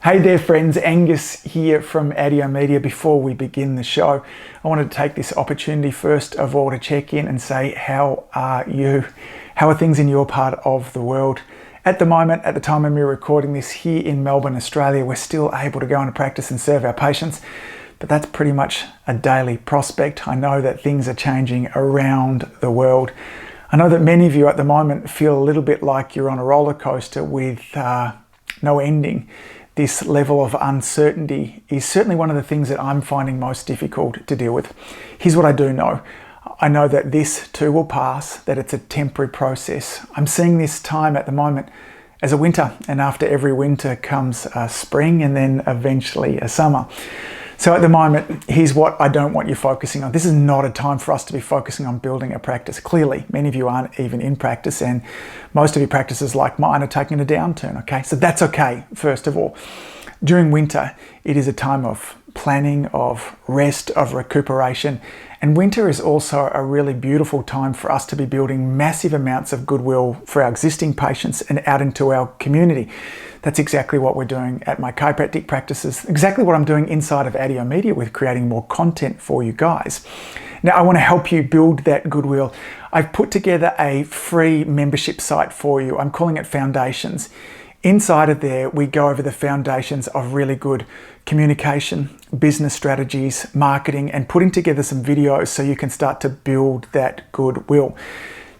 Hey there friends, Angus here from Audio Media. Before we begin the show, I wanted to take this opportunity first of all to check in and say, how are you? How are things in your part of the world? At the moment, at the time of me recording this here in Melbourne, Australia, we're still able to go into practice and serve our patients, but that's pretty much a daily prospect. I know that things are changing around the world. I know that many of you at the moment feel a little bit like you're on a roller coaster with no ending. This level of uncertainty is certainly one of the things that I'm finding most difficult to deal with. Here's what I do know. I know that this too will pass, that it's a temporary process. I'm seeing this time at the moment as a winter, and after every winter comes a spring and then eventually a summer. So at the moment, here's what I don't want you focusing on. This is not a time for us to be focusing on building a practice. Clearly, many of you aren't even in practice, and most of your practices like mine are taking a downturn, okay? So that's okay, first of all. During winter, it is a time of planning, of rest, of recuperation. And winter is also a really beautiful time for us to be building massive amounts of goodwill for our existing patients and out into our community. That's exactly what we're doing at my chiropractic practices, exactly what I'm doing inside of Audio Media with creating more content for you guys. Now, I want to help you build that goodwill. I've put together a free membership site for you. I'm calling it Foundations. Inside of there, we go over the foundations of really good communication, business strategies, marketing, and putting together some videos so you can start to build that goodwill.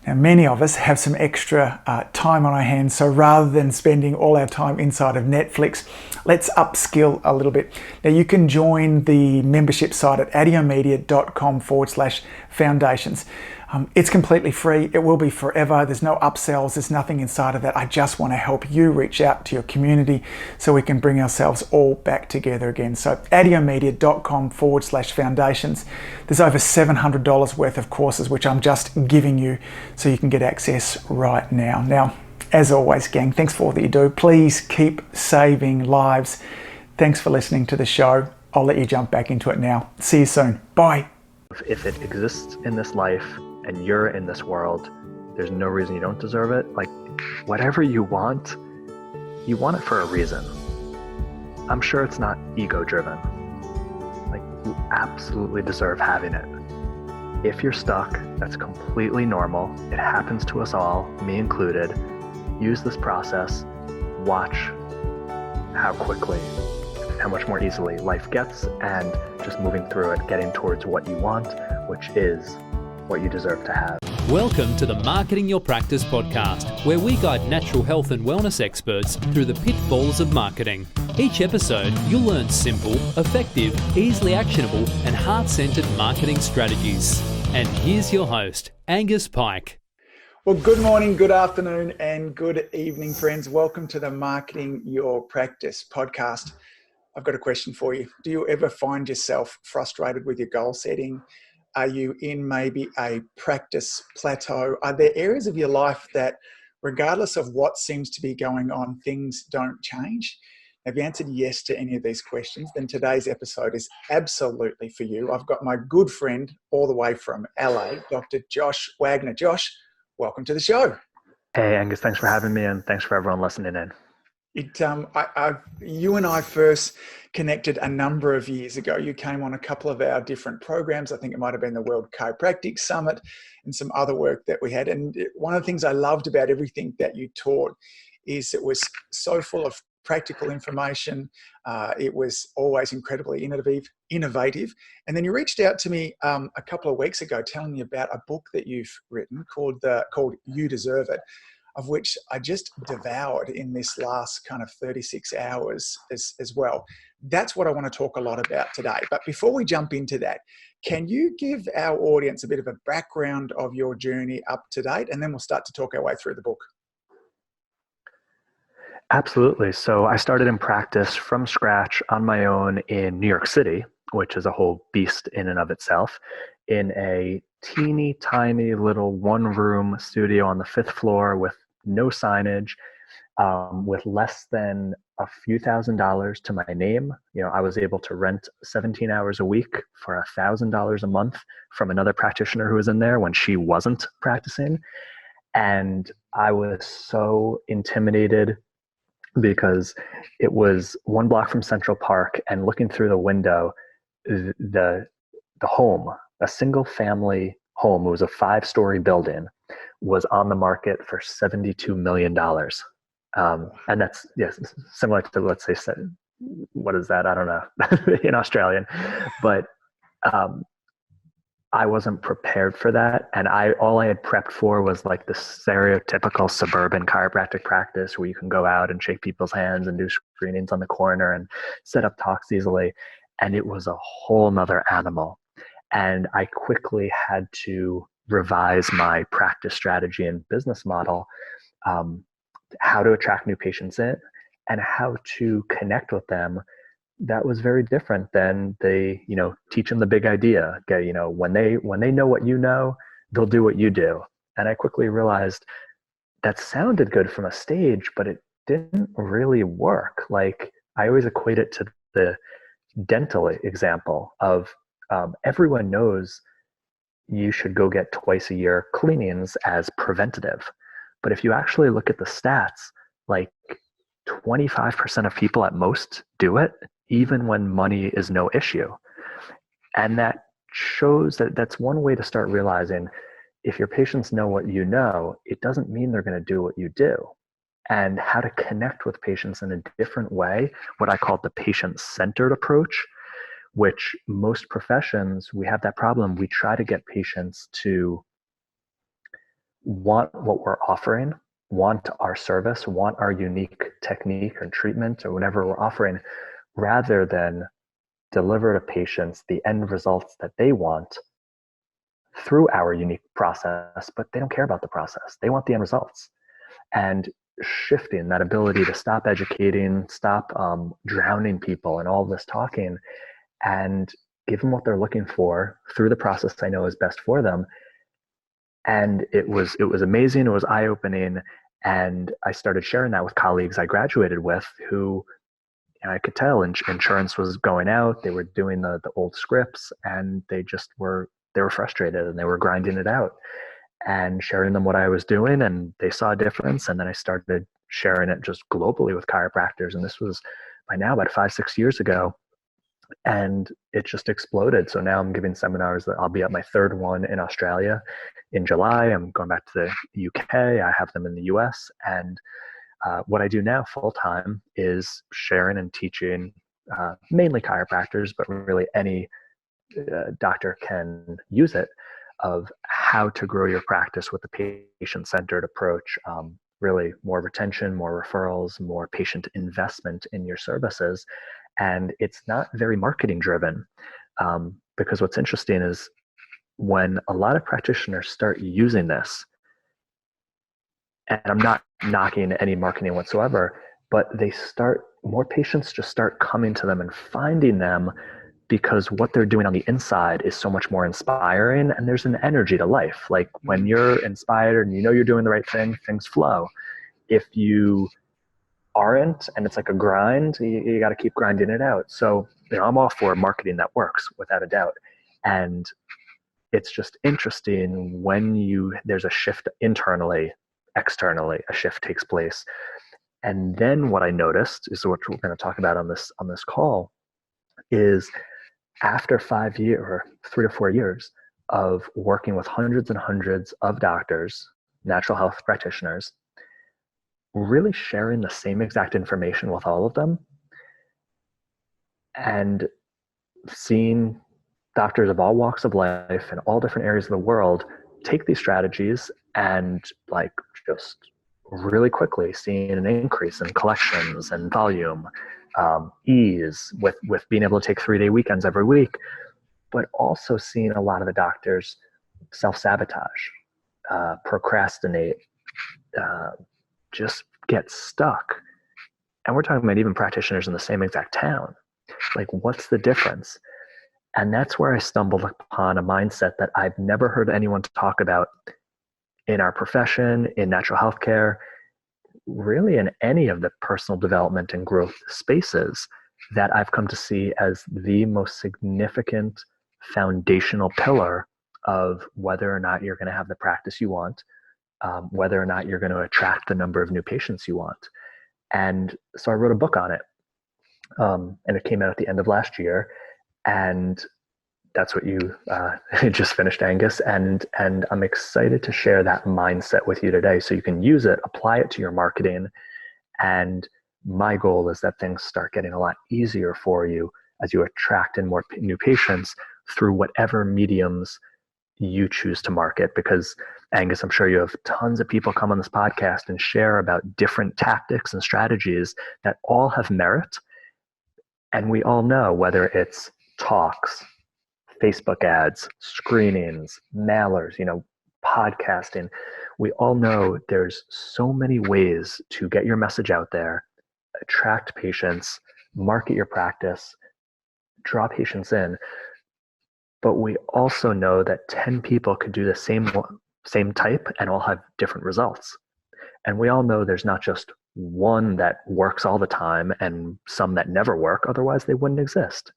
Now, many of us have some extra time on our hands, so rather than spending all our time inside of Netflix, let's upskill a little bit. Now, you can join the membership site at audiomedia.com/foundations. It's completely free. It will be forever. There's no upsells. There's nothing inside of that. I just want to help you reach out to your community so we can bring ourselves all back together again. So audiomedia.com/foundations. There's over $700 worth of courses, which I'm just giving you so you can get access right now. Now, as always, gang, thanks for all that you do. Please keep saving lives. Thanks for listening to the show. I'll let you jump back into it now. See you soon. Bye. If it exists in this life and you're in this world, there's no reason you don't deserve it. Like, whatever you want it for a reason. I'm sure it's not ego-driven. Like, you absolutely deserve having it. If you're stuck, that's completely normal. It happens to us all, me included. Use this process. Watch how quickly, how much more easily life gets, and just moving through it, getting towards what you want, which is what you deserve to have. Welcome to the Marketing Your Practice podcast, where we guide natural health and wellness experts through the pitfalls of marketing. Each episode, you'll learn simple, effective, easily actionable, and heart-centered marketing strategies. And here's your host, Angus Pyke. Well, good morning, good afternoon, and good evening, friends. Welcome to the Marketing Your Practice podcast. I've got a question for you. Do you ever find yourself frustrated with your goal setting? Are you in maybe a practice plateau? Are there areas of your life that, regardless of what seems to be going on, things don't change? If you answered yes to any of these questions, then today's episode is absolutely for you. I've got my good friend all the way from LA, Dr. Josh Wagner. Josh, welcome to the show. Hey, Angus, thanks for having me, and thanks for everyone listening in. You and I first connected a number of years ago. You came on a couple of our different programs. I think it might have been the World Chiropractic Summit and some other work that we had. And one of the things I loved about everything that you taught is it was so full of practical information. It was always incredibly innovative. And then you reached out to me a couple of weeks ago telling me about a book that you've written called You Deserve It, of which I just devoured in this last kind of 36 hours as well. That's what I want to talk a lot about today. But before we jump into that, can you give our audience a bit of a background of your journey up to date? And then we'll start to talk our way through the book. Absolutely. So I started in practice from scratch on my own in New York City, which is a whole beast in and of itself, in a teeny tiny little one-room studio on the 5th floor with no signage, with less than a few $1,000s to my name. You know, I was able to rent 17 hours a week for $1,000 a month from another practitioner who was in there when she wasn't practicing. And I was so intimidated because it was 1 block from Central Park, and looking through the window, the home, a single family home, it was a 5-story building, was on the market for $72 million. And that's, yes, similar to, let's say, what is that? I don't know in Australian, but um, I wasn't prepared for that. And all I had prepped for was like the stereotypical suburban chiropractic practice where you can go out and shake people's hands and do screenings on the corner and set up talks easily. And it was a whole nother animal. And I quickly had to revise my practice strategy and business model, how to attract new patients in and how to connect with them. That was very different than teach them the big idea. Okay, when they know what you know, they'll do what you do. And I quickly realized that sounded good from a stage, but it didn't really work. Like, I always equate it to the dental example of everyone knows you should go get twice a year cleanings as preventative. But if you actually look at the stats, like 25% of people at most do it, even when money is no issue. And that shows that that's one way to start realizing, if your patients know what you know, it doesn't mean they're going to do what you do. And how to connect with patients in a different way, what I call the patient-centered approach, which most professions, we have that problem. We try to get patients to want what we're offering, want our service, want our unique technique or treatment or whatever we're offering, rather than deliver to patients the end results that they want through our unique process, but they don't care about the process. They want the end results. And shifting that ability to stop educating, stop drowning people in all this talking, and give them what they're looking for through the process I know is best for them. And it was amazing. It was eye-opening. And I started sharing that with colleagues I graduated with who, I could tell insurance was going out. They were doing the old scripts, and they were frustrated and they were grinding it out, and sharing them what I was doing, and they saw a difference. And then I started sharing it just globally with chiropractors. And this was by now about 5-6 years ago. And it just exploded. So now I'm giving seminars. That I'll be at my 3rd one in Australia in July. I'm going back to the UK. I have them in the US. And what I do now full time is sharing and teaching mainly chiropractors, but really any doctor can use it, of how to grow your practice with the patient-centered approach. Really more retention, more referrals, more patient investment in your services. And it's not very marketing driven, because what's interesting is when a lot of practitioners start using this, and I'm not knocking any marketing whatsoever, but more patients just start coming to them and finding them, because what they're doing on the inside is so much more inspiring, and there's an energy to life. Like, when you're inspired and you're doing the right thing, things flow. If you aren't, and it's like a grind, you got to keep grinding it out. So, I'm all for marketing that works, without a doubt. And it's just interesting when there's a shift internally, externally, a shift takes place. And then what I noticed is what we're going to talk about on this call is, after 5 years or 3 to 4 years of working with hundreds and hundreds of doctors, natural health practitioners, really sharing the same exact information with all of them, and seeing doctors of all walks of life in all different areas of the world take these strategies and just really quickly seeing an increase in collections and volume, ease with being able to take 3-day weekends every week, but also seeing a lot of the doctors self-sabotage, procrastinate, just get stuck. And we're talking about even practitioners in the same exact town. Like, what's the difference? And that's where I stumbled upon a mindset that I've never heard anyone talk about in our profession, in natural health care, really in any of the personal development and growth spaces, that I've come to see as the most significant foundational pillar of whether or not you're going to have the practice you want, whether or not you're going to attract the number of new patients you want. And so I wrote a book on it. And it came out at the end of last year. And that's what you just finished, Angus. And I'm excited to share that mindset with you today so you can use it, apply it to your marketing. And my goal is that things start getting a lot easier for you as you attract in more new patients through whatever mediums you choose to market. Because, Angus, I'm sure you have tons of people come on this podcast and share about different tactics and strategies that all have merit. And we all know whether it's talks, Facebook ads, screenings, mailers, podcasting, we all know there's so many ways to get your message out there, attract patients, market your practice, draw patients in. But we also know that 10 people could do the same type and all have different results. And we all know there's not just one that works all the time and some that never work, otherwise they wouldn't exist.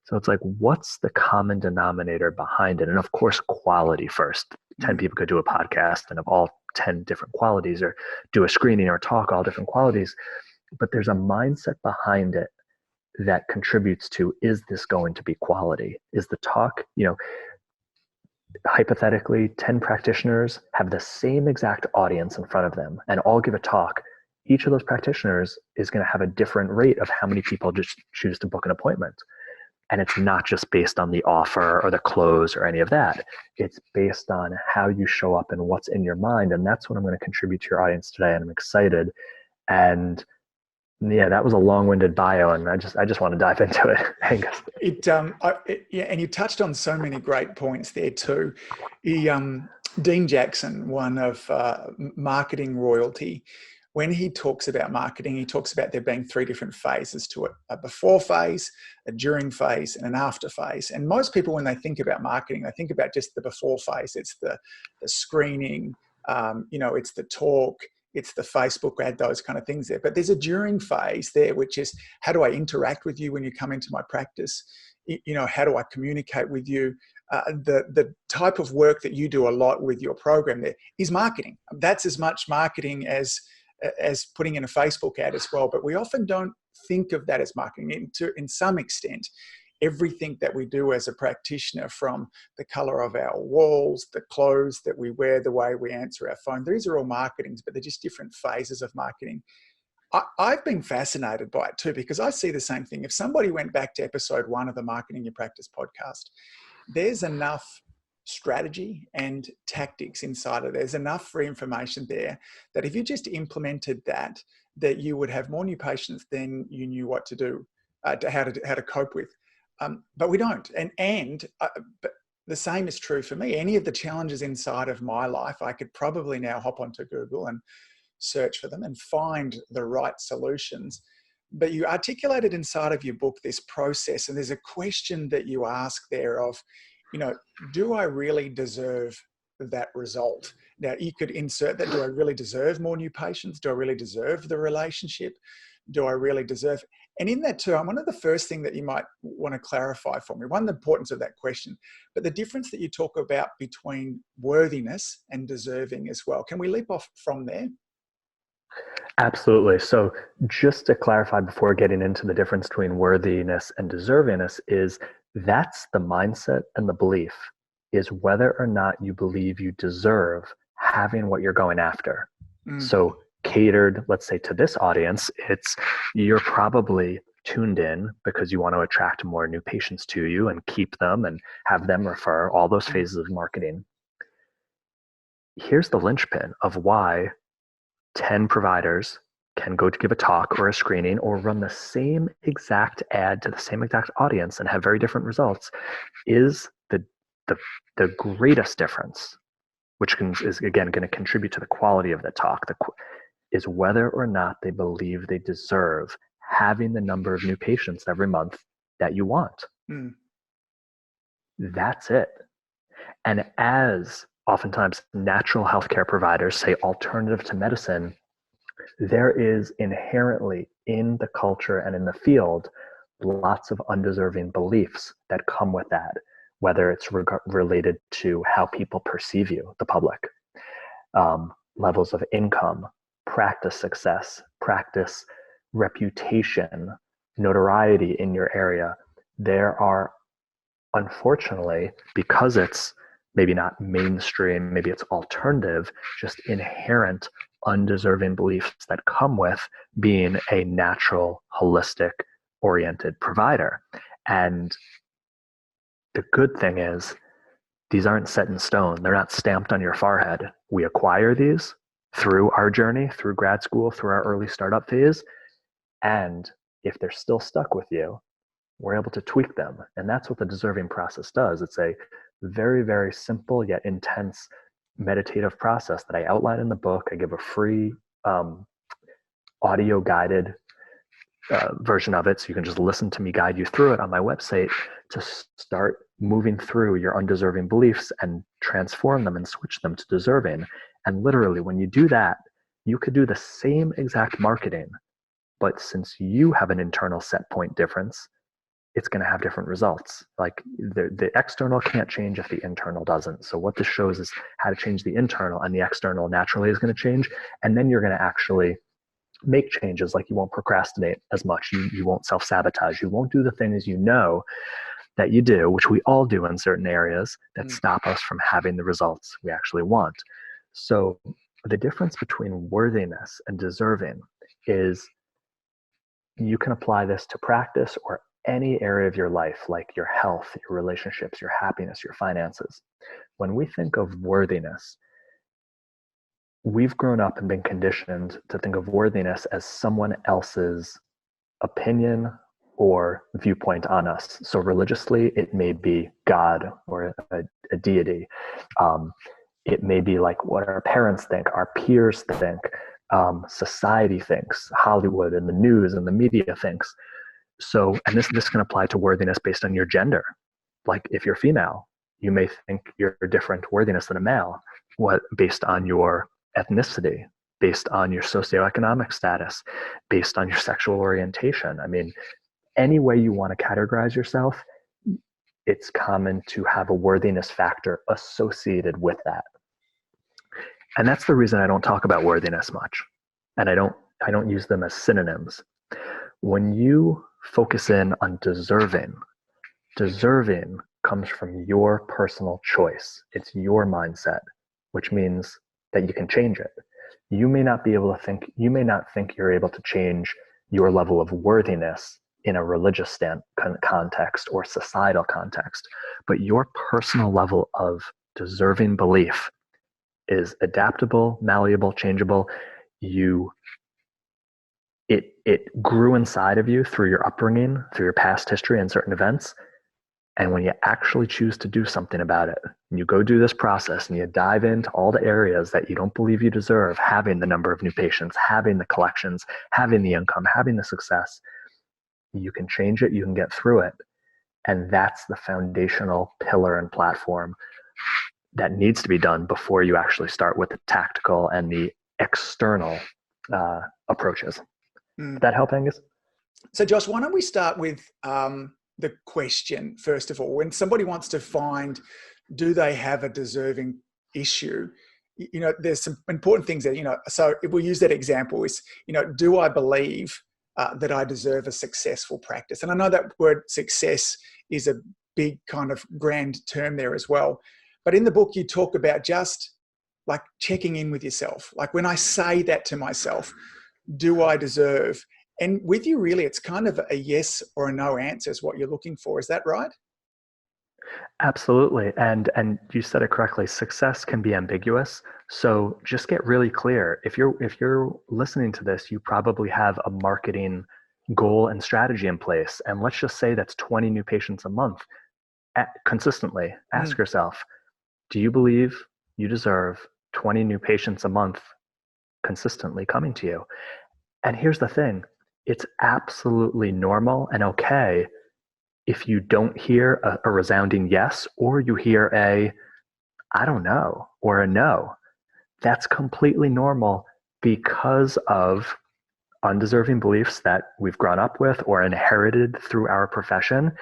So it's like, what's the common denominator behind it? And of course, quality first. 10 people could do a podcast and of all 10 different qualities, or do a screening or talk, all different qualities. But there's a mindset behind it that contributes to, is this going to be quality? Is the talk, hypothetically, 10 practitioners have the same exact audience in front of them and all give a talk. Each of those practitioners is going to have a different rate of how many people just choose to book an appointment. And it's not just based on the offer or the close or any of that. It's based on how you show up and what's in your mind. And that's what I'm going to contribute to your audience today. And I'm excited. And yeah, that was a long-winded bio, and I just want to dive into it, Angus. And you touched on so many great points there too. Dean Jackson, one of marketing royalty, when he talks about marketing, he talks about there being 3 different phases to it: a before phase, a during phase, and an after phase. And most people, when they think about marketing, they think about just the before phase. It's the screening, it's the talk, it's the Facebook ad, those kind of things there. But there's a during phase there, which is, how do I interact with you when you come into my practice? How do I communicate with you? The type of work that you do a lot with your program there is marketing. That's as much marketing as putting in a Facebook ad as well. But we often don't think of that as marketing. In some extent, everything that we do as a practitioner, from the color of our walls, the clothes that we wear, the way we answer our phone, these are all marketings, but they're just different phases of marketing. I've been fascinated by it too, because I see the same thing. If somebody went back to episode 1 of the Marketing Your Practice podcast, there's enough strategy and tactics inside of it. There's enough free information there that if you just implemented that you would have more new patients than you knew what to do, how to cope with. But we don't. But the same is true for me. Any of the challenges inside of my life, I could probably now hop onto Google and search for them and find the right solutions. But you articulated inside of your book this process, and there's a question that you ask there of, do I really deserve that result? Now, you could insert that. Do I really deserve more new patients? Do I really deserve the relationship? Do I really deserve? And in that too, one of the first things that you might want to clarify for me, one, the importance of that question, but the difference that you talk about between worthiness and deserving as well. Can we leap off from there? Absolutely. So just to clarify before getting into the difference between worthiness and deservingness, is that's the mindset and the belief, is whether or not you believe you deserve having what you're going after. So catered, let's say, to this audience, you're probably tuned in because you want to attract more new patients to you and keep them and have them refer, all those phases of marketing. Here's the linchpin of why 10 providers can go to give a talk or a screening or run the same exact ad to the same exact audience and have very different results, is the greatest difference, which is again going to contribute to the quality of the talk, is whether or not they believe they deserve having the number of new patients every month that you want. That's it. And as oftentimes natural healthcare providers say alternative to medicine, there is inherently in the culture and in the field lots of undeserving beliefs that come with that, whether it's related to how people perceive you, the public, levels of income, practice success, practice reputation, notoriety in your area. There are, unfortunately, because it's maybe not mainstream, maybe it's alternative, just inherent undeserving beliefs that come with being a natural, holistic oriented provider. And the good thing is, these aren't set in stone. They're not stamped on your forehead. We acquire these through our journey, through grad school, through our early startup phase. And if they're still stuck with you, we're able to tweak them. And that's what the deserving process does. It's a very, very simple yet intense meditative process that I outline in the book. I give a free audio guided version of it, so you can just listen to me guide you through it on my website to start moving through your undeserving beliefs and transform them and switch them to deserving. And literally, when you do that, you could do the same exact marketing, but since you have an internal set point difference, it's going to have different results. Like the external can't change if the internal doesn't. So what this shows is how to change the internal, and the external naturally is going to change. And then you're going to actually make changes. Like you won't procrastinate as much. You won't self-sabotage. You won't do the things you know that you do, which we all do in certain areas, that stop us from having the results we actually want. So the difference between worthiness and deserving is you can apply this to practice or any area of your life, like your health, your relationships, your happiness, your finances. When we think of worthiness, we've grown up and been conditioned to think of worthiness as someone else's opinion or viewpoint on us. So religiously, it may be God or a deity. It may be like what our parents think, our peers think, society thinks, Hollywood and the news and the media thinks. So, and this can apply to worthiness based on your gender. Like if you're female, you may think you're a different worthiness than a male, based on your ethnicity, based on your socioeconomic status, based on your sexual orientation. I mean, any way you want to categorize yourself, it's common to have a worthiness factor associated with that. And that's the reason I don't talk about worthiness much. And I don't use them as synonyms. When you focus in on deserving comes from your personal choice. It's your mindset, which means that you can change it. You may not think you're able to change your level of worthiness in a religious context or societal context, but your personal level of deserving belief is adaptable, malleable, changeable. It grew inside of you through your upbringing, through your past history and certain events. And when you actually choose to do something about it, and you go do this process and you dive into all the areas that you don't believe you deserve, having the number of new patients, having the collections, having the income, having the success, you can change it, you can get through it. And that's the foundational pillar and platform that needs to be done before you actually start with the tactical and the external approaches. Did that help, Angus? So Josh, why don't we start with the question, first of all. When somebody wants to find, do they have a deserving issue? You know, there's some important things that, so if we use that example is, do I believe that I deserve a successful practice? And I know that word success is a big kind of grand term there as well. But in the book, you talk about just like checking in with yourself. Like when I say that to myself, do I deserve? And with you, really, it's kind of a yes or a no answer is what you're looking for. Is that right? Absolutely. And you said it correctly. Success can be ambiguous. So just get really clear. If you're listening to this, you probably have a marketing goal and strategy in place. And let's just say that's 20 new patients a month. Consistently ask yourself, do you believe you deserve 20 new patients a month consistently coming to you? And here's the thing. It's absolutely normal and okay if you don't hear a resounding yes, or you hear a, I don't know, or a no. That's completely normal because of undeserving beliefs that we've grown up with or inherited through our profession.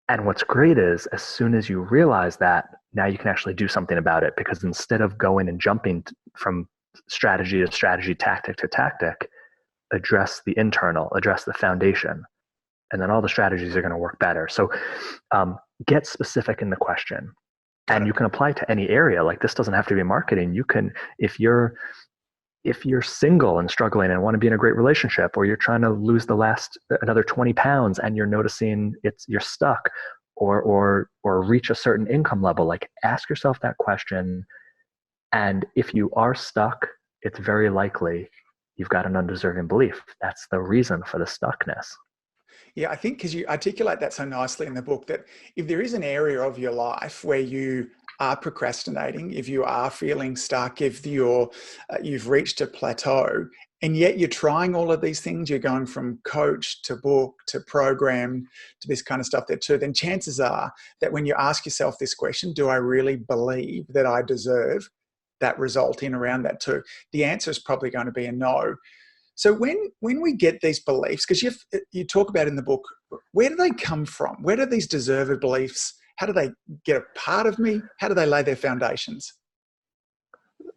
And what's great is as soon as you realize that, now you can actually do something about it, because instead of going and jumping from strategy to strategy, tactic to tactic, address the internal, address the foundation, and then all the strategies are going to work better. So get specific in the question. And you can apply to any area. Like, this doesn't have to be marketing. You can, if you're single and struggling and want to be in a great relationship, or you're trying to lose another 20 pounds and you're noticing you're stuck, or reach a certain income level, like, ask yourself that question. And if you are stuck, it's very likely you've got an undeserving belief. That's the reason for the stuckness. Yeah, I think because you articulate that so nicely in the book, that if there is an area of your life where you are procrastinating, if you are feeling stuck, if you've reached a plateau, and yet you're trying all of these things, you're going from coach to book to program to this kind of stuff there too, then chances are that when you ask yourself this question, do I really believe that I deserve that result in around that too? The answer is probably going to be a no. So when we get these beliefs, because you talk about in the book, where do they come from? Where do these deserved beliefs, how do they get a part of me? How do they lay their foundations?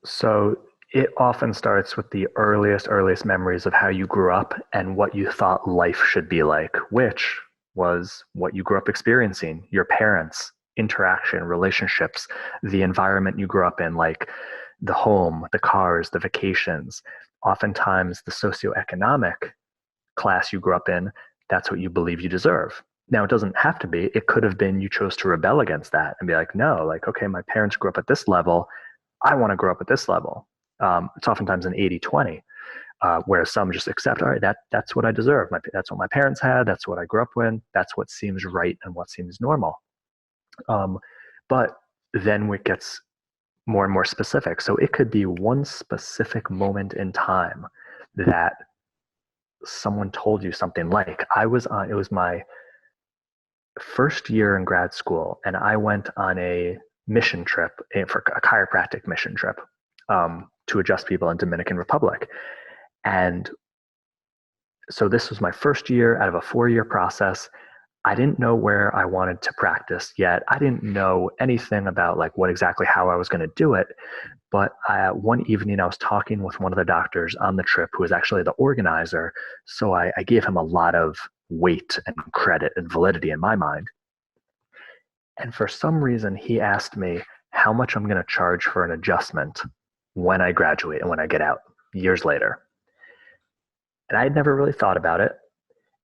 So it often starts with the earliest memories of how you grew up and what you thought life should be like, which was what you grew up experiencing, your parents, interaction, relationships, the environment you grew up in, like the home, the cars, the vacations. Oftentimes the socioeconomic class you grew up in, that's what you believe you deserve. Now, it doesn't have to be. It could have been you chose to rebel against that and be like, no, like, okay, my parents grew up at this level. I want to grow up at this level. It's oftentimes an 80-20, where some just accept, all right, that's what I deserve. That's what my parents had. That's what I grew up with. That's what seems right and what seems normal. But then it gets more and more specific. So it could be one specific moment in time that someone told you something. Like, it was my first year in grad school, and I went on a mission trip, for a chiropractic mission trip, to adjust people in Dominican Republic. And so this was my first year out of a 4-year process. I didn't know where I wanted to practice yet. I didn't know anything about like how I was going to do it. But one evening I was talking with one of the doctors on the trip who was actually the organizer. So I gave him a lot of weight and credit and validity in my mind. And for some reason, he asked me how much I'm going to charge for an adjustment when I graduate and when I get out years later. And I had never really thought about it.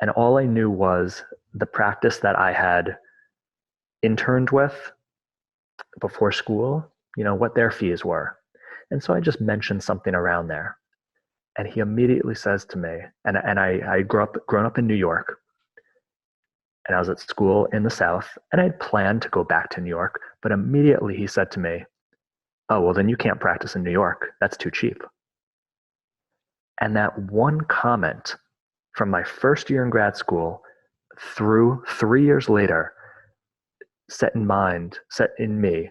And all I knew was the practice that I had interned with before school, what their fees were. And so I just mentioned something around there. And he immediately says to me, and I grown up in New York, and I was at school in the South, and I had planned to go back to New York, but immediately he said to me, oh, well, then you can't practice in New York. That's too cheap. And that one comment from my first year in grad school through 3 years later set in me,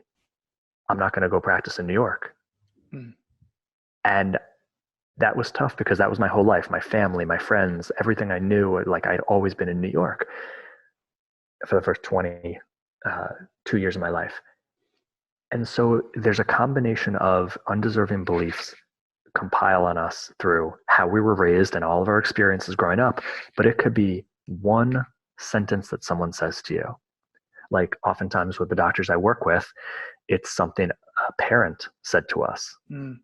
I'm not going to go practice in New York. Mm. And that was tough because that was my whole life, my family, my friends, everything I knew. Like, I'd always been in New York for the first 22 years of my life. And so there's a combination of undeserving beliefs compile on us through how we were raised and all of our experiences growing up, but it could be one sentence that someone says to you. Like, oftentimes with the doctors I work with, it's something a parent said to us. Mm.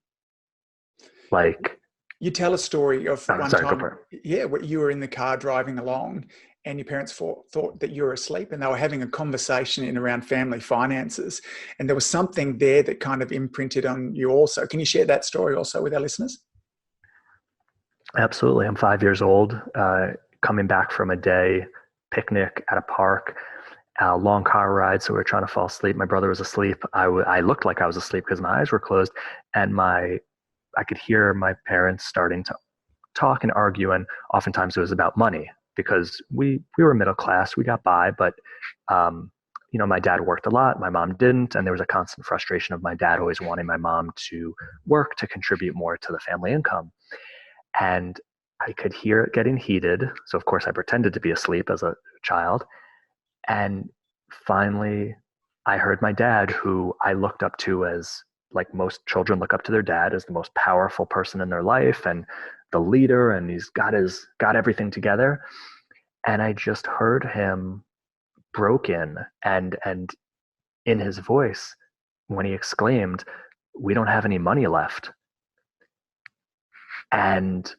Like, you tell a story of one time, where you were in the car driving along and your parents thought that you were asleep, and they were having a conversation in around family finances. And there was something there that kind of imprinted on you also. Can you share that story also with our listeners? Absolutely. I'm 5 years old, coming back from a day picnic at a park, a long car ride. So we were trying to fall asleep. My brother was asleep. I looked like I was asleep because my eyes were closed, and I could hear my parents starting to talk and argue. And oftentimes it was about money, because we were middle class, we got by, but my dad worked a lot, my mom didn't, and there was a constant frustration of my dad always wanting my mom to work to contribute more to the family income. And I could hear it getting heated. So of course I pretended to be asleep as a child. And finally I heard my dad, who I looked up to as like most children look up to their dad as the most powerful person in their life and the leader, and he's got everything together. And I just heard him broken and in his voice when he exclaimed, "We don't have any money left." And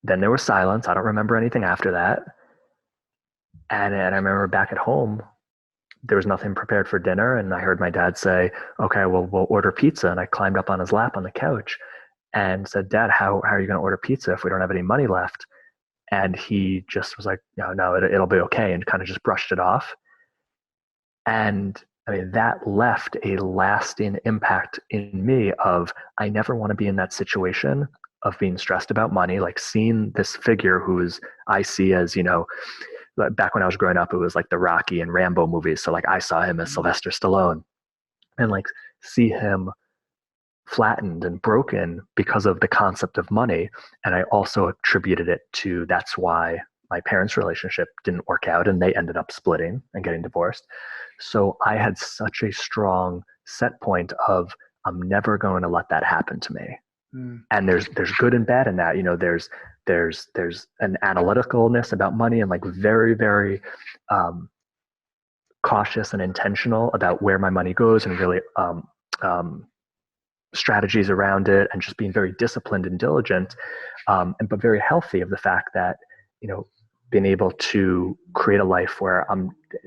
then there was silence. I don't remember anything after that. And I remember back at home, there was nothing prepared for dinner. And I heard my dad say, "Okay, well, we'll order pizza." And I climbed up on his lap on the couch and said, "Dad, how are you going to order pizza if we don't have any money left?" And he just was like, no, it'll be okay. And kind of just brushed it off. And I mean, that left a lasting impact in me of, I never want to be in that situation of being stressed about money, like seeing this figure who's I see as, back when I was growing up, it was like the Rocky and Rambo movies. So like I saw him as Sylvester Stallone, and like see him flattened and broken because of the concept of money. And I also attributed it to, that's why my parents' relationship didn't work out and they ended up splitting and getting divorced. So I had such a strong set point of, I'm never going to let that happen to me. And there's good and bad in that. There's an analyticalness about money and like very, very cautious and intentional about where my money goes, and really strategies around it, and just being very disciplined and diligent, but very healthy of the fact that, being able to create a life where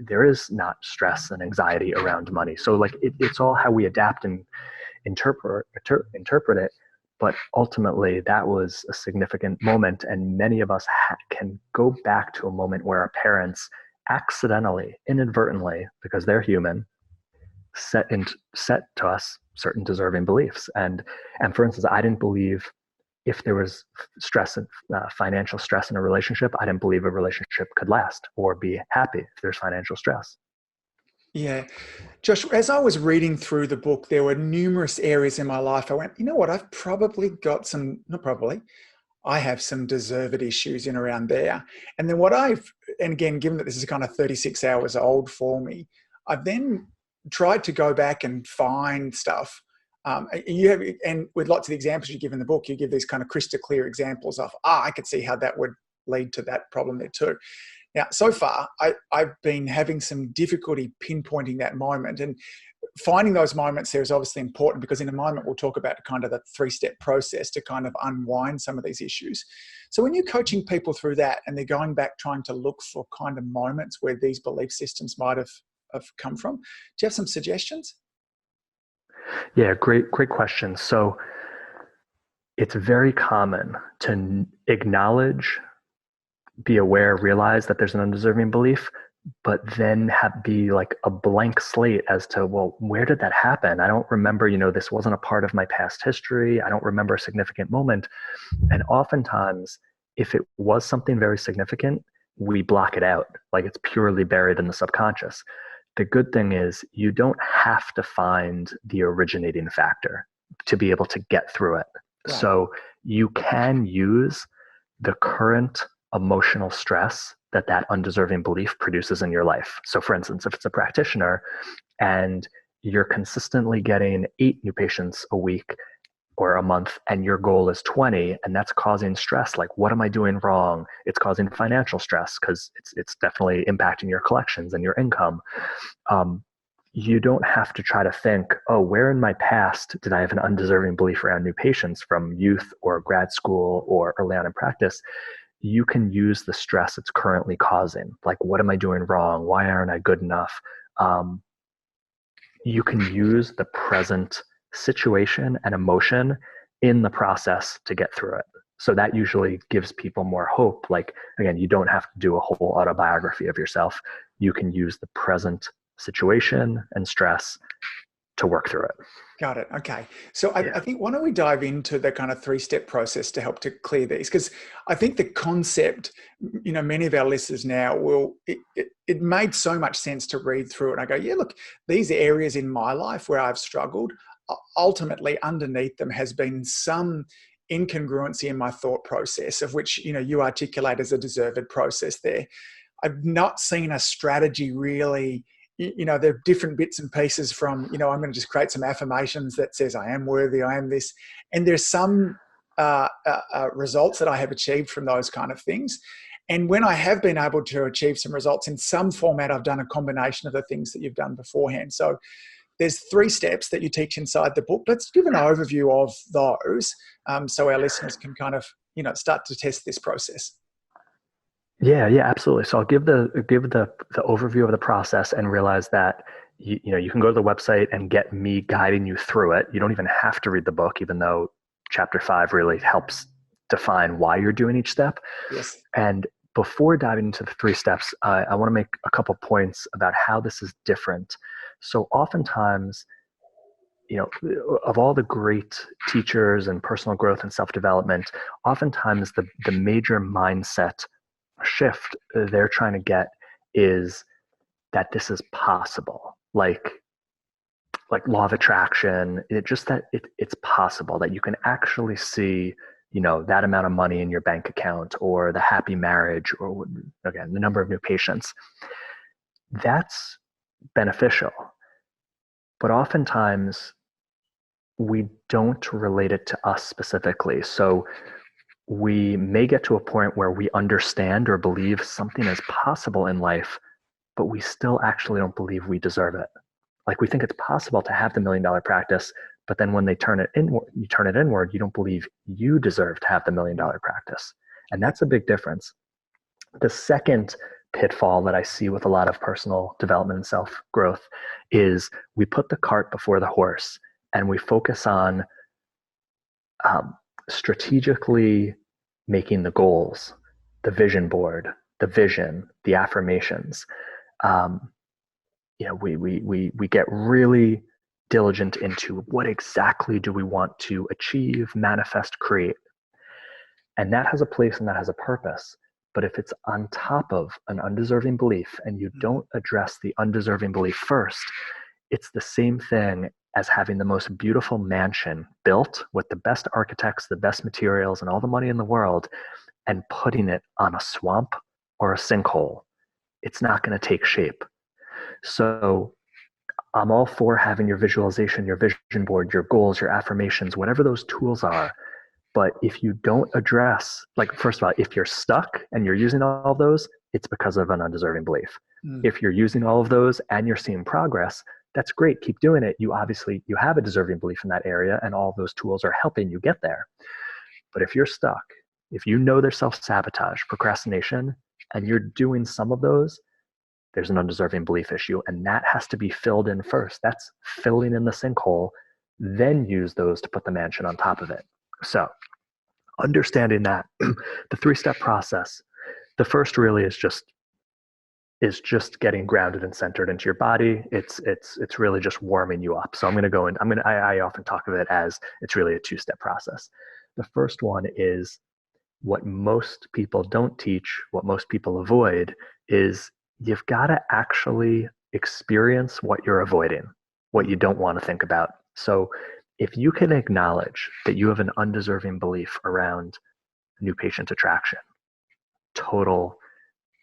there is not stress and anxiety around money. So like it's all how we adapt and interpret it. But ultimately, that was a significant moment. And many of us can go back to a moment where our parents accidentally, inadvertently, because they're human, set to us certain deserving beliefs. And for instance, I didn't believe if there was stress and financial stress in a relationship, I didn't believe a relationship could last or be happy if there's financial stress. Yeah. Josh, as I was reading through the book, there were numerous areas in my life I went, you know what, I've probably got some, not probably, I have some deserved issues in around there. And then and again, given that this is kind of 36 hours old for me, I've then tried to go back and find stuff. And with lots of the examples you give in the book, you give these kind of crystal clear examples of, I could see how that would lead to that problem there too. Now, so far, I've been having some difficulty pinpointing that moment, and finding those moments there is obviously important, because in a moment we'll talk about kind of the 3-step process to kind of unwind some of these issues. So when you're coaching people through that and they're going back trying to look for kind of moments where these belief systems might have come from, do you have some suggestions? Yeah, great question. So it's very common to acknowledge, be aware, realize that there's an undeserving belief, but then be like a blank slate as to, well, where did that happen? I don't remember, this wasn't a part of my past history. I don't remember a significant moment. And oftentimes, if it was something very significant, we block it out, like it's purely buried in the subconscious. The good thing is you don't have to find the originating factor to be able to get through it. Right. So you can use the current emotional stress that undeserving belief produces in your life. So for instance, if it's a practitioner and you're consistently getting 8 new patients a week or a month, and your goal is 20, and that's causing stress, like, what am I doing wrong? It's causing financial stress because it's definitely impacting your collections and your income. You don't have to try to think, where in my past did I have an undeserving belief around new patients from youth or grad school or early on in practice? You can use the stress it's currently causing. Like, what am I doing wrong? Why aren't I good enough? You can use the present situation and emotion in the process to get through it. So that usually gives people more hope. Like, again, you don't have to do a whole autobiography of yourself. You can use the present situation and stress to work through it. Got it. Okay. So I think, why don't we dive into the kind of 3-step process to help to clear these? Because I think the concept, many of our listeners now it made so much sense to read through it. And I go, yeah, look, these areas in my life where I've struggled, ultimately underneath them has been some incongruency in my thought process, of which, you articulate as a deserved process there. I've not seen a strategy really there are different bits and pieces from, I'm going to just create some affirmations that says I am worthy, I am this. And there's some results that I have achieved from those kind of things. And when I have been able to achieve some results in some format, I've done a combination of the things that you've done beforehand. So there's 3 steps that you teach inside the book. Let's give an overview of those, so our listeners can kind of, start to test this process. Yeah, absolutely. So I'll give the overview of the process, and realize that you can go to the website and get me guiding you through it. You don't even have to read the book, even though chapter 5 really helps define why you're doing each step. Yes. And before diving into the 3 steps, I want to make a couple points about how this is different. So oftentimes, of all the great teachers and personal growth and self-development, oftentimes the major mindset shift they're trying to get is that this is possible, like law of attraction. It's possible that you can actually see that amount of money in your bank account, or the happy marriage, or again the number of new patients. That's beneficial, but oftentimes we don't relate it to us specifically. So we may get to a point where we understand or believe something is possible in life, but we still actually don't believe we deserve it. Like, we think it's possible to have the $1 million practice, but then when you turn it inward, you don't believe you deserve to have the $1 million practice. And that's a big difference. The second pitfall that I see with a lot of personal development and self-growth is we put the cart before the horse, and we focus on strategically making the goals, the vision board, the vision, the affirmations. We get really diligent into what exactly do we want to achieve, manifest, create. And that has a place and that has a purpose. But if it's on top of an undeserving belief, and you don't address the undeserving belief first, it's the same thing as having the most beautiful mansion built with the best architects, the best materials, and all the money in the world, and putting it on a swamp or a sinkhole. It's not going to take shape. So I'm all for having your visualization, your vision board, your goals, your affirmations, whatever those tools are. But if you don't address, first of all, if you're stuck and you're using all of those, it's because of an undeserving belief. If you're using all of those and you're seeing progress, that's great. Keep doing it. You have a deserving belief in that area, and all of those tools are helping you get there. But if you're stuck, if you know there's self-sabotage, procrastination, and you're doing some of those, there's an undeserving belief issue, and that has to be filled in first. That's filling in the sinkhole, then use those to put the mansion on top of it. So understanding that, the 3-step process, the first really is just getting grounded and centered into your body. It's really just warming you up. So I often talk of it as it's really a 2-step process. The first one is what most people don't teach, what most people avoid, is you've got to actually experience what you're avoiding, what you don't want to think about. So if you can acknowledge that you have an undeserving belief around new patient attraction, total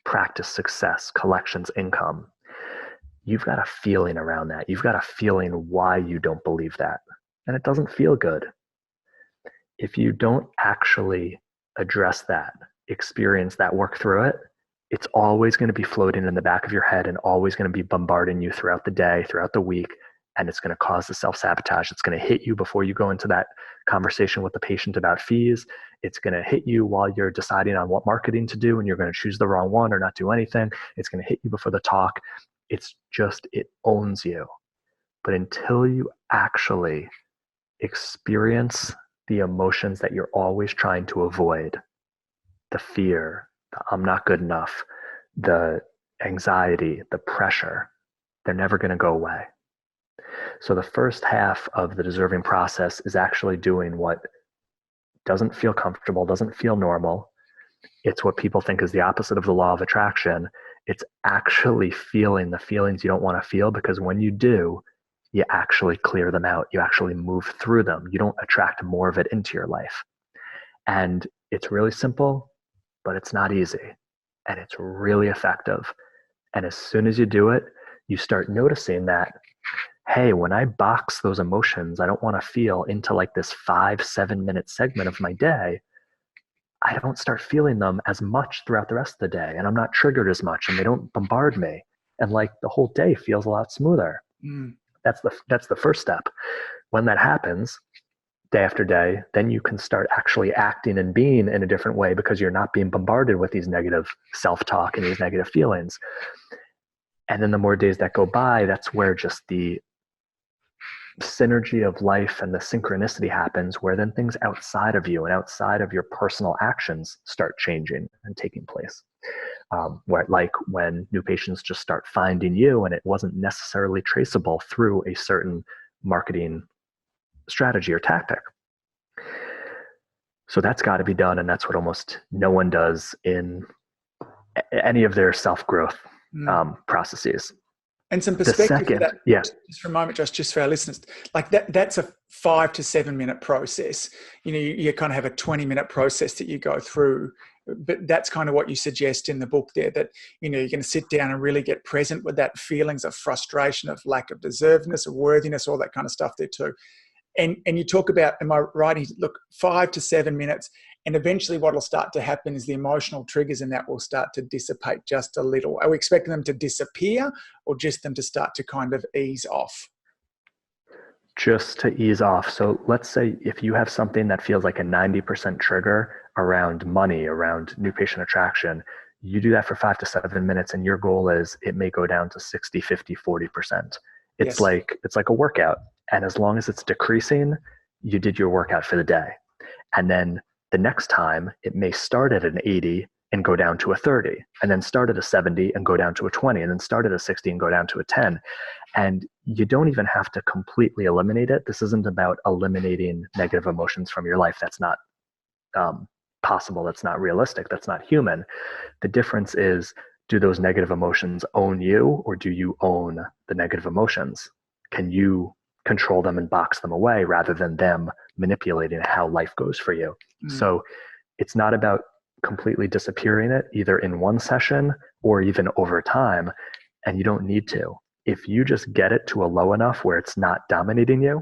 practice success, collections, income, you've got a feeling around that. You've got a feeling why you don't believe that. And it doesn't feel good. If you don't actually address that, experience that, work through it, it's always going to be floating in the back of your head and always going to be bombarding you throughout the day, throughout the week. And it's going to cause the self-sabotage. It's going to hit you before you go into that conversation with the patient about fees. It's going to hit you while you're deciding on what marketing to do, and you're going to choose the wrong one or not do anything. It's going to hit you before the talk. It owns you. But until you actually experience the emotions that you're always trying to avoid, the fear, the I'm not good enough, the anxiety, the pressure, they're never going to go away. So the first half of the deserving process is actually doing what doesn't feel comfortable, doesn't feel normal. It's what people think is the opposite of the law of attraction. It's actually feeling the feelings you don't want to feel, because when you do, you actually clear them out. You actually move through them. You don't attract more of it into your life. And it's really simple, but it's not easy. And it's really effective. And as soon as you do it, you start noticing that, hey, when I box those emotions I don't want to feel into like this 5-7 minute segment of my day, I don't start feeling them as much throughout the rest of the day, and I'm not triggered as much, and they don't bombard me, and like the whole day feels a lot smoother. That's the first step. When that happens day after day, then you can start actually acting and being in a different way, because you're not being bombarded with these negative self-talk and these negative feelings. And then the more days that go by, that's where just the synergy of life and the synchronicity happens, where then things outside of you and outside of your personal actions start changing and taking place. Where, like when new patients just start finding you, and it wasn't necessarily traceable through a certain marketing strategy or tactic. So that's got to be done, and that's what almost no one does in any of their self-growth processes. And some perspective for that, yeah. just for a moment, just for our listeners, like that's a 5 to 7 minute process. You know, you kind of have a 20-minute process that you go through, but that's kind of what you suggest in the book there, that, you know, you're going to sit down and really get present with that feelings of frustration, of lack of deservedness, of worthiness, all that kind of stuff there too. And you talk about, am I right? Look, 5 to 7 minutes, and eventually what will start to happen is the emotional triggers and that will start to dissipate just a little. Are we expecting them to disappear, or just them to start to kind of ease off? Just to ease off. So let's say if you have something that feels like a 90% trigger around money, around new patient attraction, you do that for 5 to 7 minutes, and your goal is it may go down to 60, 50, 40%. It's like a workout. And as long as it's decreasing, you did your workout for the day. And then the next time it may start at an 80 and go down to a 30, and then start at a 70 and go down to a 20, and then start at a 60 and go down to a 10. And you don't even have to completely eliminate it. This isn't about eliminating negative emotions from your life. That's not possible. That's not realistic. That's not human. The difference is, do those negative emotions own you, or do you own the negative emotions? Can you control them and box them away, rather than them manipulating how life goes for you? So it's not about completely disappearing it, either in one session or even over time. And you don't need to. If you just get it to a low enough where it's not dominating you,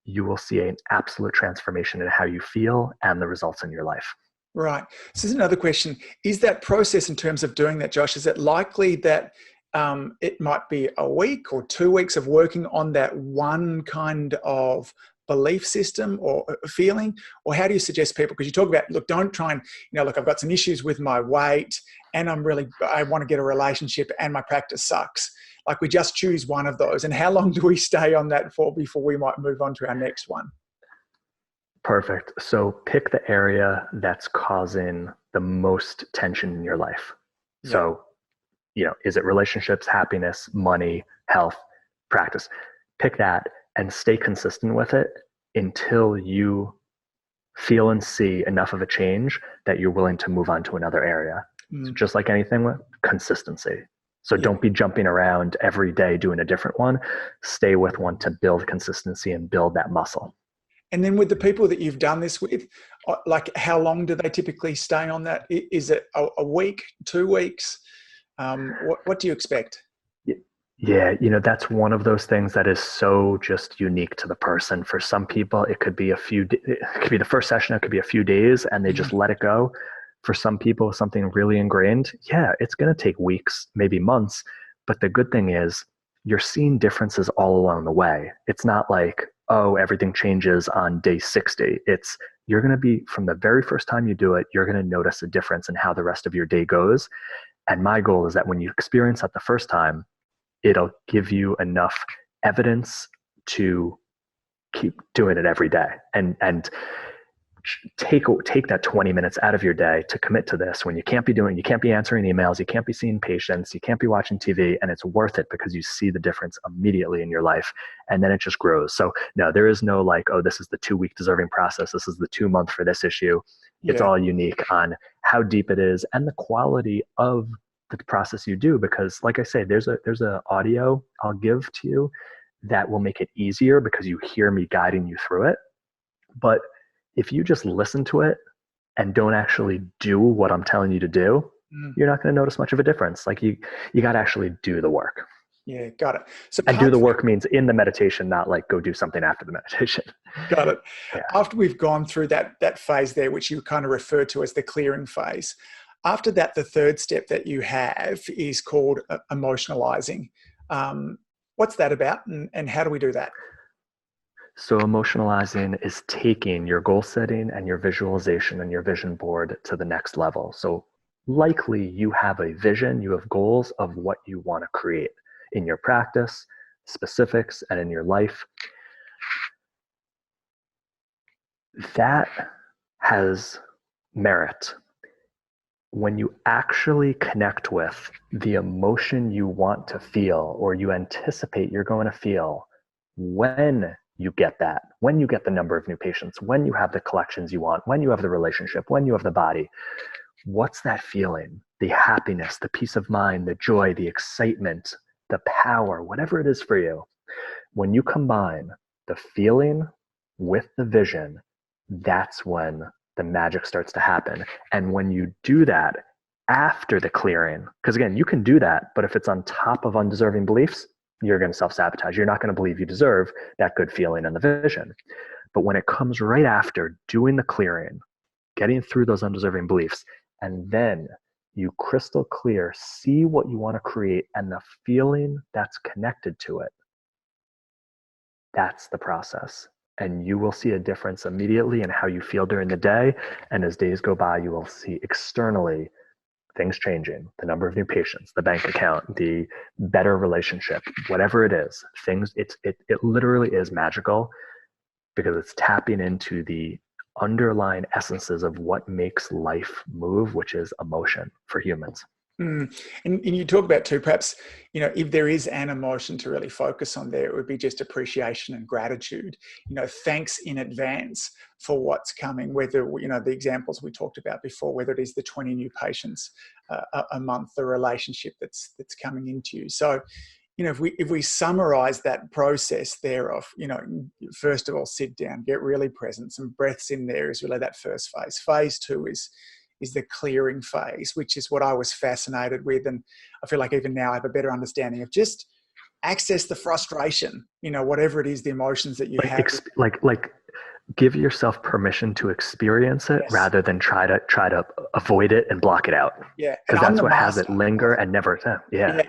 you will see an absolute transformation in how you feel and the results in your life. Right. So there's another question. Is that process, in terms of doing that, Josh, is it likely that it might be a week or 2 weeks of working on that one kind of belief system or feeling? Or how do you suggest people, because you talk about, look, don't try and, look, I've got some issues with my weight and I want to get a relationship and my practice sucks. Like, we just choose one of those. And how long do we stay on that for before we might move on to our next one? Perfect. So pick the area that's causing the most tension in your life. Yeah. So, is it relationships, happiness, money, health, practice? Pick that and stay consistent with it until you feel and see enough of a change that you're willing to move on to another area. So just like anything, with consistency. So don't be jumping around every day doing a different one. Stay with one to build consistency and build that muscle. And then with the people that you've done this with, like, how long do they typically stay on that? Is it a week, 2 weeks? What do you expect? Yeah, that's one of those things that is so just unique to the person. For some people, it could be it could be the first session, it could be a few days, and they just let it go. For some people, something really ingrained, it's going to take weeks, maybe months. But the good thing is, you're seeing differences all along the way. It's not like, oh, everything changes on day 60. You're going to be, from the very first time you do it, you're going to notice a difference in how the rest of your day goes. And my goal is that when you experience that the first time, it'll give you enough evidence to keep doing it every day. And take that 20 minutes out of your day to commit to this, when you can't be answering emails, you can't be seeing patients, you can't be watching TV, and it's worth it because you see the difference immediately in your life, and then it just grows. So no, there is no like, oh, this is the 2-week deserving process, this is the 2 month for this issue. It's all unique on how deep it is and the quality of the process you do, because like I say, there's a audio I'll give to you that will make it easier because you hear me guiding you through it. But if you just listen to it and don't actually do what I'm telling you to do, Mm. you're not going to notice much of a difference. Like you got to actually do the work. Yeah, got it. So And do the work means in the meditation, not like go do something after the meditation. got it. Yeah. After we've gone through that phase there, which you kind of refer to as the clearing phase, after that, the third step that you have is called emotionalizing. What's that about, and how do we do that? So emotionalizing is taking your goal setting and your visualization and your vision board to the next level. So likely you have a vision, you have goals of what you want to create in your practice, specifics, and in your life. That has merit. When you actually connect with the emotion you want to feel or you anticipate you're going to feel when you get that, when you get the number of new patients, when you have the collections you want, when you have the relationship, when you have the body, what's that feeling? The happiness, the peace of mind, the joy, the excitement, the power, whatever it is for you. When you combine the feeling with the vision, that's when the magic starts to happen. And when you do that after the clearing, because again, you can do that, but if it's on top of undeserving beliefs, you're going to self-sabotage. You're not going to believe you deserve that good feeling and the vision. But when it comes right after doing the clearing, getting through those undeserving beliefs, and then you crystal clear, see what you want to create and the feeling that's connected to it, that's the process. And you will see a difference immediately in how you feel during the day. And as days go by, you will see externally things changing, the number of new patients, the bank account, the better relationship, whatever it is, it literally is magical because it's tapping into the underlying essences of what makes life move, which is emotion for humans. And you talk about too, perhaps, if there is an emotion to really focus on there, it would be just appreciation and gratitude. Thanks in advance for what's coming, whether, the examples we talked about before, whether it is the 20 new patients a month, the relationship that's coming into you. So, if we summarize that process there of, first of all, sit down, get really present, some breaths in there is really that first phase. Phase two is the clearing phase, which is what I was fascinated with. And I feel like even now I have a better understanding of just access the frustration, whatever it is, the emotions that you have. Like give yourself permission to experience it. Yes. Rather than try to avoid it and block it out. Yeah. Because that's what has it linger and never. Yeah.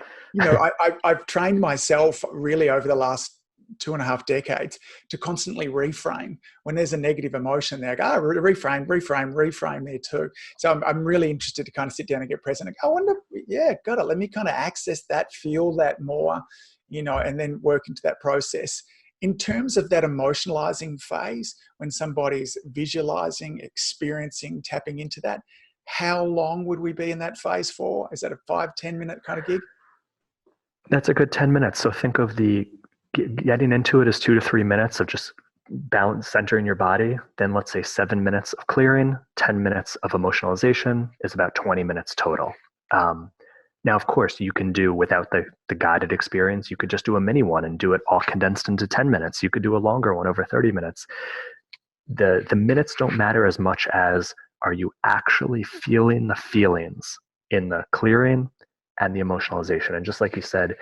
I've trained myself really over the last 2.5 decades to constantly reframe. When there's a negative emotion there, I go, reframe there too. So I'm really interested to kind of sit down and get present and go, I wonder, got it. Let me kind of access that, feel that more, and then work into that process. In terms of that emotionalizing phase, when somebody's visualizing, experiencing, tapping into that, how long would we be in that phase for? Is that a 5-10 minute kind of gig? That's a good 10 minutes. So think of getting into it as 2 to 3 minutes of just balance, centering your body. Then let's say 7 minutes of clearing, 10 minutes of emotionalization is about 20 minutes total. Now, of course, you can do without the guided experience. You could just do a mini one and do it all condensed into 10 minutes. You could do a longer one over 30 minutes. The minutes don't matter as much as are you actually feeling the feelings in the clearing and the emotionalization. And just like you said,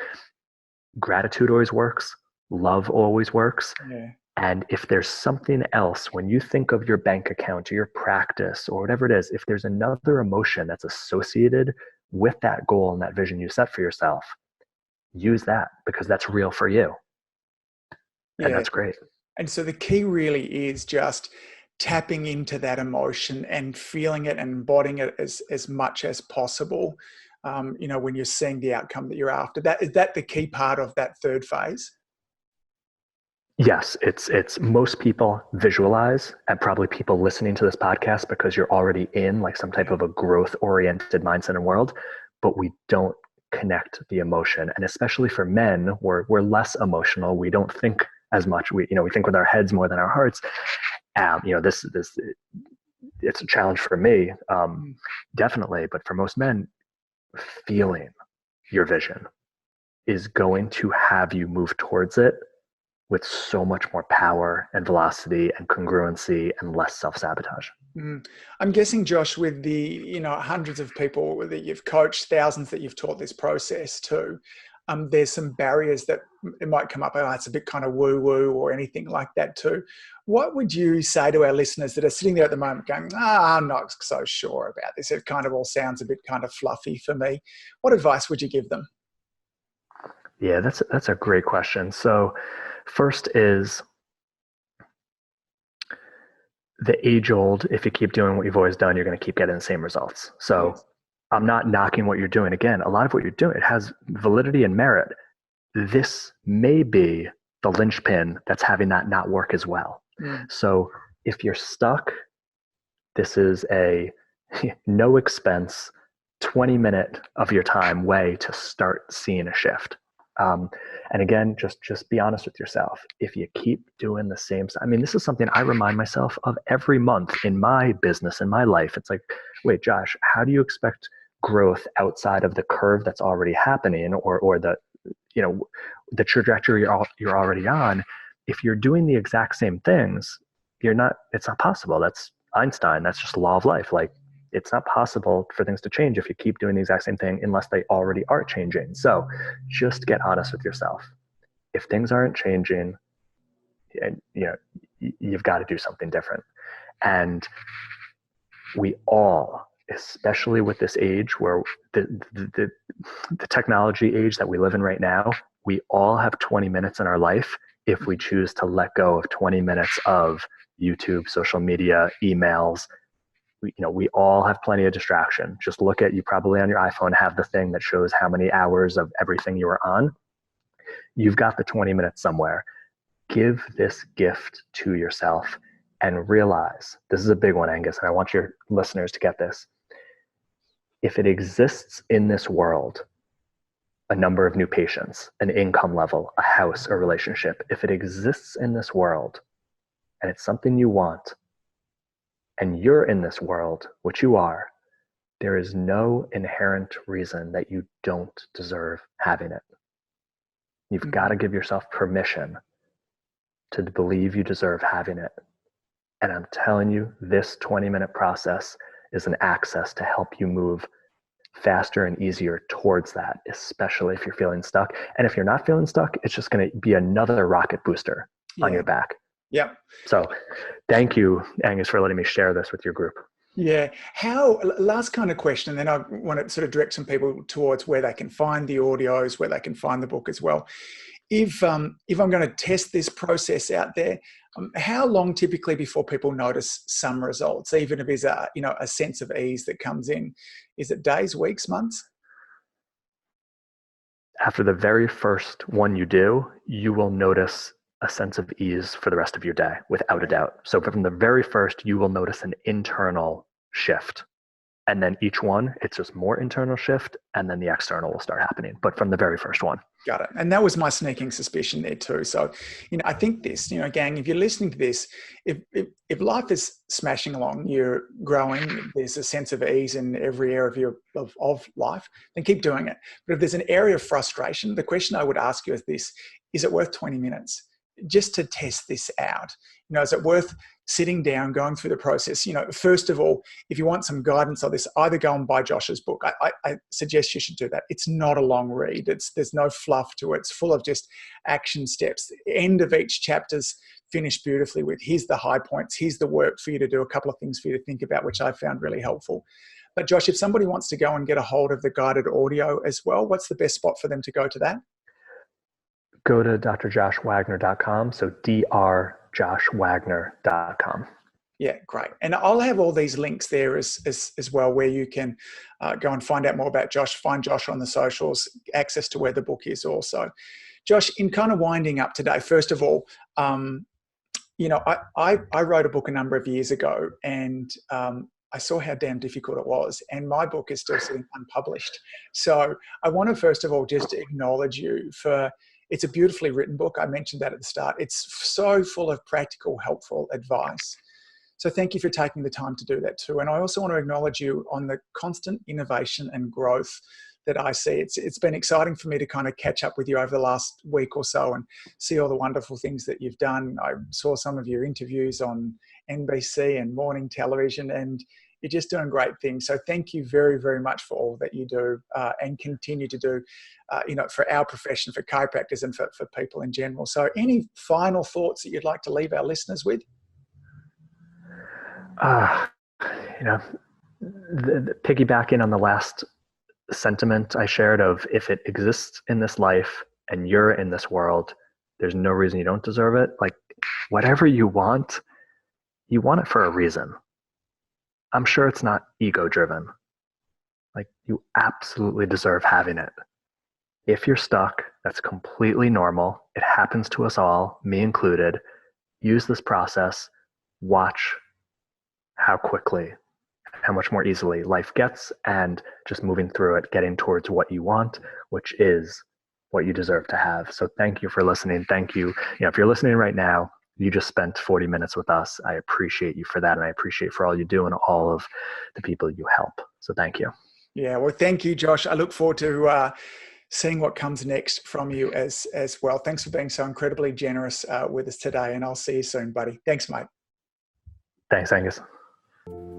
gratitude always works. Love always works. Yeah. And if there's something else, when you think of your bank account or your practice or whatever it is, if there's another emotion that's associated with that goal and that vision you set for yourself, use that because that's real for you. And that's great. And so the key really is just tapping into that emotion and feeling it and embodying it as much as possible. When you're seeing the outcome that you're after. Is that the key part of that third phase? Yes, it's most people visualize, and probably people listening to this podcast because you're already in like some type of a growth-oriented mindset and world, but we don't connect the emotion. And especially for men, we're less emotional. We don't think as much. We think with our heads more than our hearts. This it's a challenge for me, definitely, but for most men, feeling your vision is going to have you move towards it with so much more power and velocity and congruency and less self-sabotage. Mm. I'm guessing, Josh, with the, hundreds of people that you've coached, thousands that you've taught this process to, there's some barriers that it might come up. Oh, it's a bit kind of woo-woo or anything like that too. What would you say to our listeners that are sitting there at the moment going, I'm not so sure about this. It kind of all sounds a bit kind of fluffy for me. What advice would you give them? Yeah, that's a great question. So first is the age old, if you keep doing what you've always done, you're going to keep getting the same results. So Yes. I'm not knocking what you're doing. Again, a lot of what you're doing, it has validity and merit. This may be the linchpin that's having that not work as well. Mm. So if you're stuck, this is a no expense, 20-minute of your time way to start seeing a shift. And again, just be honest with yourself. If you keep doing the same, I mean, this is something I remind myself of every month in my business, in my life. It's like, wait, Josh, how do you expect growth outside of the curve that's already happening, or the, the trajectory you're already on? If you're doing the exact same things, it's not possible. That's Einstein. That's just the law of life. Like, it's not possible for things to change if you keep doing the exact same thing unless they already are changing. So just get honest with yourself. If things aren't changing, you've got to do something different. And we all, especially with this age where the technology age that we live in right now, we all have 20 minutes in our life if we choose to let go of 20 minutes of YouTube, social media, emails. We all have plenty of distraction. Just look at, you probably on your iPhone have the thing that shows how many hours of everything you were on. You've got the 20 minutes somewhere. Give this gift to yourself and realize, this is a big one, Angus, and I want your listeners to get this. If it exists in this world, a number of new patients, an income level, a house, a relationship, if it exists in this world and it's something you want, and you're in this world, which you are, there is no inherent reason that you don't deserve having it. You've got to give yourself permission to believe you deserve having it. And I'm telling you, this 20-minute process is an access to help you move faster and easier towards that, especially if you're feeling stuck. And if you're not feeling stuck, it's just going to be another rocket booster on your back. Yeah. So thank you, Angus, for letting me share this with your group. Yeah. Last kind of question, and then I want to sort of direct some people towards where they can find the audios, where they can find the book as well. If I'm going to test this process out there, how long typically before people notice some results, even if there's a sense of ease that comes in? Is it days, weeks, months? After the very first one you do, you will notice a sense of ease for the rest of your day, without a doubt. So from the very first, you will notice an internal shift. And then each one, it's just more internal shift, and then the external will start happening. But from the very first one. Got it. And that was my sneaking suspicion there too. So, I think this, gang, if you're listening to this, if life is smashing along, you're growing, there's a sense of ease in every area of life, then keep doing it. But if there's an area of frustration, the question I would ask you is this: is it worth 20 minutes just to test this out? Is it worth sitting down, going through the process? First of all, if you want some guidance on this, either go and buy Josh's book. I suggest you should do that. It's not a long read. There's no fluff to it. It's full of just action steps. The end of each chapter's finished beautifully with, here's the high points, here's the work for you to do, a couple of things for you to think about, which I found really helpful. But Josh, if somebody wants to go and get a hold of the guided audio as well, what's the best spot for them to go to that? Go to drjoshwagner.com. So drjoshwagner.com. Yeah, great. And I'll have all these links there as well, where you can go and find out more about Josh, find Josh on the socials, access to where the book is also. Josh, in kind of winding up today, first of all, I wrote a book a number of years ago, and I saw how damn difficult it was, and my book is still sitting unpublished. So I want to first of all just acknowledge you for, it's a beautifully written book. I mentioned that at the start. It's so full of practical, helpful advice. So thank you for taking the time to do that too. And I also want to acknowledge you on the constant innovation and growth that I see. It's been exciting for me to kind of catch up with you over the last week or so and see all the wonderful things that you've done. I saw some of your interviews on NBC and morning television, and you're just doing great things. So thank you very, very much for all that you do and continue to do, for our profession, for chiropractors and for people in general. So any final thoughts that you'd like to leave our listeners with? Piggybacking on the last sentiment I shared of, if it exists in this life and you're in this world, there's no reason you don't deserve it. Like, whatever you want it for a reason. I'm sure it's not ego driven. Like, you absolutely deserve having it. If you're stuck, that's completely normal. It happens to us all, me included. Use this process. Watch how quickly, how much more easily life gets, and just moving through it, getting towards what you want, which is what you deserve to have. So thank you for listening. Thank you. If you're listening right now, you just spent 40 minutes with us. I appreciate you for that. And I appreciate for all you do and all of the people you help. So thank you. Yeah, well, thank you, Josh. I look forward to seeing what comes next from you as well. Thanks for being so incredibly generous with us today. And I'll see you soon, buddy. Thanks, mate. Thanks, Angus.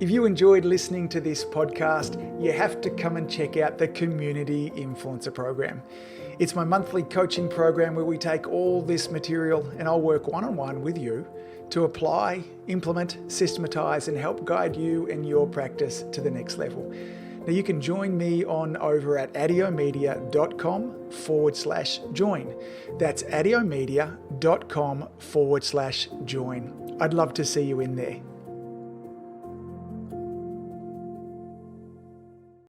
If you enjoyed listening to this podcast, you have to come and check out the Community Influencer Program. It's my monthly coaching program where we take all this material and I'll work one-on-one with you to apply, implement, systematize, and help guide you and your practice to the next level. Now you can join me on over at adiomedia.com/join. That's adiomedia.com/join. I'd love to see you in there.